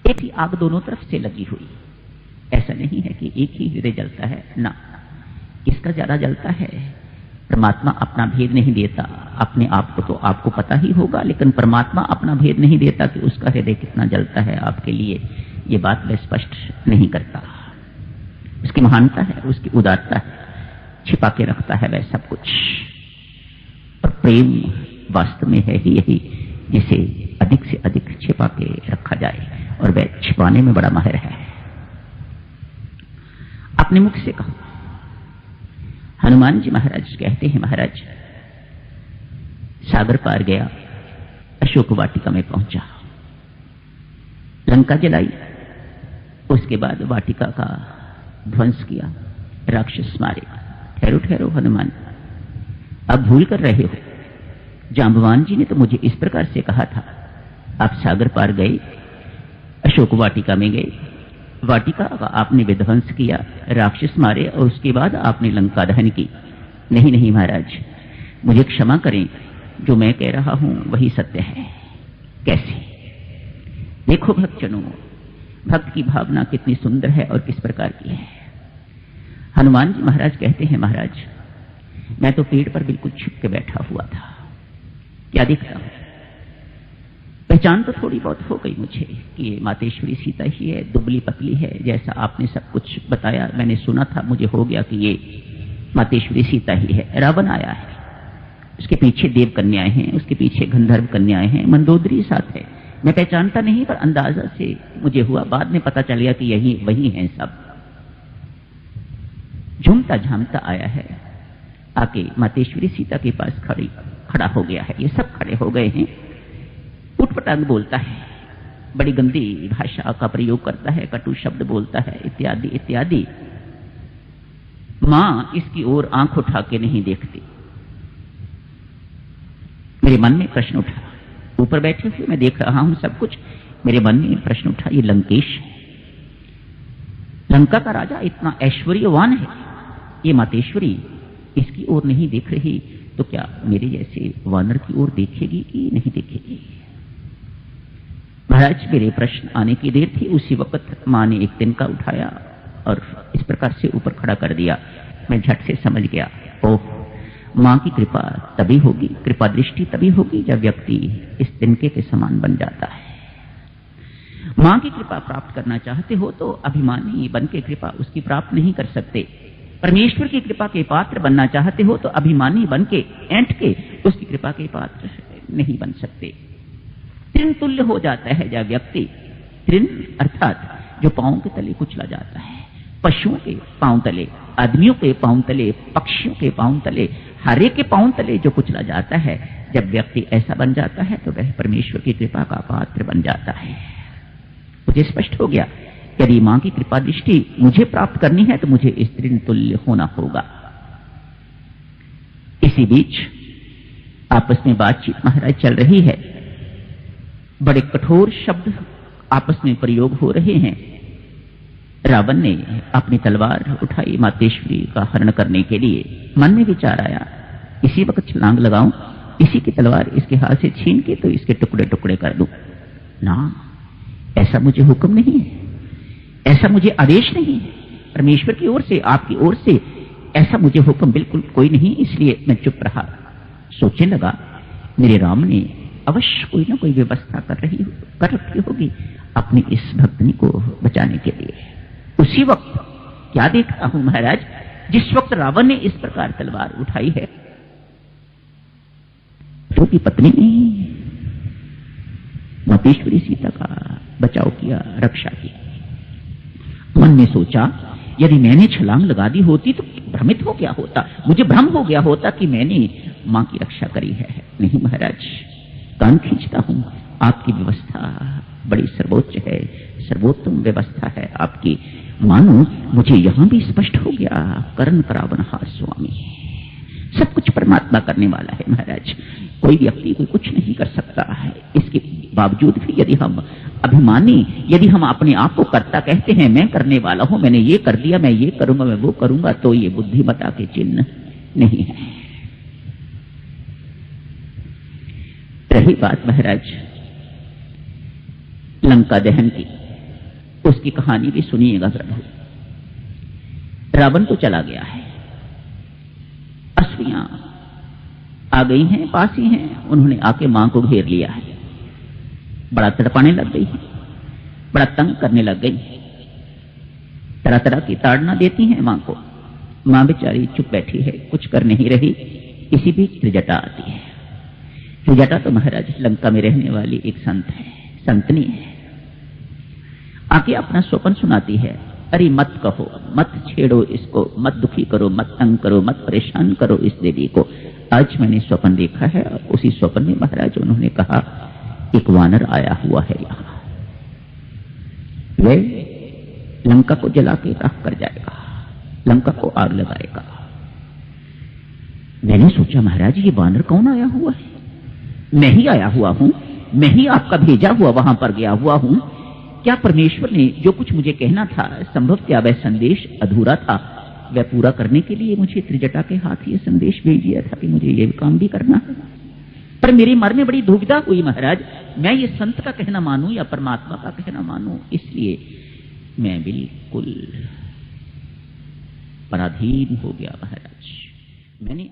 एक ही आग दोनों तरफ से लगी हुई। ऐसा नहीं है कि एक ही हृदय जलता है, ना, किसका ज्यादा जलता है। परमात्मा अपना भेद नहीं देता। अपने आप को तो आपको पता ही होगा, लेकिन परमात्मा अपना भेद नहीं देता कि उसका हृदय कितना जलता है आपके लिए। ये बात वह स्पष्ट नहीं करता। उसकी महानता है, उसकी उदारता है, छिपा के रखता है वह सब कुछ। पर प्रेम वास्तव में है ही यही, जिसे अधिक से अधिक छिपा के रखा जाए, और वह छिपाने में बड़ा माहिर है। अपने मुख से कहो। हनुमान जी महाराज कहते हैं, महाराज सागर पार गया, अशोक वाटिका में पहुंचा, लंका जलाई, उसके बाद वाटिका का ध्वंस किया, राक्षस मारे। ठहरो ठहरो हनुमान, आप भूल कर रहे हो। जांबवान जी ने तो मुझे इस प्रकार से कहा था, आप सागर पार गए, अशोक वाटिका में गए, वाटिका का आपने विध्वंस किया, राक्षस मारे, और उसके बाद आपने लंका दहन की। नहीं नहीं महाराज, मुझे क्षमा करें, जो मैं कह रहा हूं वही सत्य है। कैसे? देखो भक्तजनों, भक्त की भावना कितनी सुंदर है और किस प्रकार की है। हनुमान जी महाराज कहते हैं, महाराज मैं तो पेड़ पर बिल्कुल छिप के बैठा हुआ था, क्या देखता हूं, पहचान तो थोड़ी बहुत हो गई मुझे कि ये मातेश्वरी सीता ही है, दुबली पतली है, जैसा आपने सब कुछ बताया मैंने सुना था, मुझे हो गया कि ये मातेश्वरी सीता ही है। रावण आया है, उसके पीछे देव कन्याएं हैं, उसके पीछे गंधर्व कन्याएं हैं, मंदोदरी साथ है। मैं पहचानता नहीं, पर अंदाजा से मुझे हुआ, बाद में पता चल गया कि यही वही हैं सब। झूमता झामता आया है, आके मातेश्वरी सीता के पास खड़ा हो गया है। ये सब खड़े हो गए हैं। उटपटांग बोलता है, बड़ी गंदी भाषा का प्रयोग करता है, कटु शब्द बोलता है, इत्यादि इत्यादि। मां इसकी ओर आंख उठा के नहीं देखती। मेरे मन में प्रश्न उठा, ऊपर बैठे हुए मैं देख रहा हूं सब कुछ, मेरे मन में प्रश्न उठा, ये लंकेश है, लंका का राजा इतना ऐश्वर्यवान है, ये मातेश्वरी इसकी ओर नहीं देख रही, तो क्या मेरे जैसे वानर की ओर देखेगी कि नहीं देखेगी? महाराज मेरे प्रश्न आने की देर थी, उसी वक्त मां ने एक तिनका उठाया और इस प्रकार से ऊपर खड़ा कर दिया। मैं झट से समझ गया, ओह, मां की कृपा तभी होगी, कृपा दृष्टि तभी होगी जब व्यक्ति इस तिनके के समान बन जाता है। मां की कृपा प्राप्त करना चाहते हो तो अभिमानी बन के कृपा उसकी प्राप्त नहीं कर सकते। परमेश्वर की कृपा के पात्र बनना चाहते हो तो अभिमानी बन के ऐंठ के उसकी कृपा के पात्र नहीं बन सकते। तृण तुल्य हो जाता है जब व्यक्ति, तृण अर्थात जो पांव के तले कुचला जाता है, पशुओं के पांव तले, आदमियों के पांव तले, पक्षियों के पांव तले, हर एक के पांव तले जो कुचला जाता है, जब व्यक्ति ऐसा बन जाता है तो वह परमेश्वर की कृपा का पात्र बन जाता है। मुझे स्पष्ट हो गया, यदि मां की कृपा दृष्टि मुझे प्राप्त करनी है तो मुझे इस तृण तुल्य होना होगा। इसी बीच आपस में बातचीत महाराज चल रही है, बड़े कठोर शब्द आपस में प्रयोग हो रहे हैं। रावण ने अपनी तलवार उठाई मातेश्वरी का हरण करने के लिए। मन में विचार आया, इसी वक्त छलांग लगाऊं, इसी की तलवार इसके हाथ से छीन के तो इसके टुकड़े टुकड़े कर दूं। ना, ऐसा मुझे हुक्म नहीं है, ऐसा मुझे आदेश नहीं है, परमेश्वर की ओर से, आपकी ओर से ऐसा मुझे हुक्म बिल्कुल कोई नहीं। इसलिए मैं चुप रहा। सोचने लगा, मेरे राम ने अवश्य कोई ना कोई व्यवस्था कर रखी होगी अपनी इस भक्तनी को बचाने के लिए। उसी वक्त क्या देखता हूं महाराज, जिस वक्त रावण ने इस प्रकार तलवार उठाई है, तो की पत्नी ने मातेश्वरी सीता का बचाव किया, रक्षा की। मन ने सोचा, यदि मैंने छलांग लगा दी होती तो भ्रमित हो गया होता, मुझे भ्रम हो गया होता कि मैंने मां की रक्षा करी है। नहीं महाराज, कान खींचता हूं, आपकी व्यवस्था बड़ी सर्वोच्च है, सर्वोत्तम व्यवस्था है आपकी। मानो मुझे यहां भी स्पष्ट हो गया, करण करावन हाथ स्वामी, सब कुछ परमात्मा करने वाला है महाराज। कोई व्यक्ति कोई कुछ नहीं कर सकता है। इसके बावजूद भी यदि हम अभिमानी, यदि हम अपने आप को कर्ता कहते हैं, मैं करने वाला हूं, मैंने ये कर दिया, मैं ये करूंगा, मैं वो करूंगा, तो ये बुद्धिमता के चिन्ह नहीं है। रही बात महाराज लंका दहन की, उसकी कहानी भी सुनिएगा प्रभु। रावण तो चला गया है, अश्वियां आ गई हैं, पास ही हैं, उन्होंने आके मां को घेर लिया है, बड़ा तड़पाने लग गई है, बड़ा तंग करने लग गई, तरह तरह की ताड़ना देती हैं मां को। मां बेचारी चुप बैठी है, कुछ कर नहीं रही। इसी बीच त्रिजटा आती है। त्रिजटा तो महाराज लंका में रहने वाली एक संत है, संतनी है। आके अपना स्वप्न सुनाती है। अरे मत कहो, मत छेड़ो इसको, मत दुखी करो, मत तंग करो, मत परेशान करो इस देवी को। आज मैंने स्वप्न देखा है। उसी स्वप्न में महाराज उन्होंने कहा एक वानर आया हुआ है यहां, वह लंका को जला के राख कर जाएगा, लंका को आग लगाएगा। मैंने सोचा महाराज ये वानर कौन आया हुआ है? मैं ही आया हुआ हूं, मैं ही आपका भेजा हुआ वहां पर गया हुआ हूं। क्या परमेश्वर ने जो कुछ मुझे कहना था, संभवतः वह संदेश अधूरा था, वह पूरा करने के लिए मुझे त्रिजटा के हाथ ये संदेश भेज दिया था कि मुझे ये काम भी करना है। पर मेरे मन में बड़ी दुविधा हुई महाराज, मैं ये संत का कहना मानूं या परमात्मा का कहना मानूं। इसलिए मैं बिल्कुल पराधीन हो गया महाराज। मैंने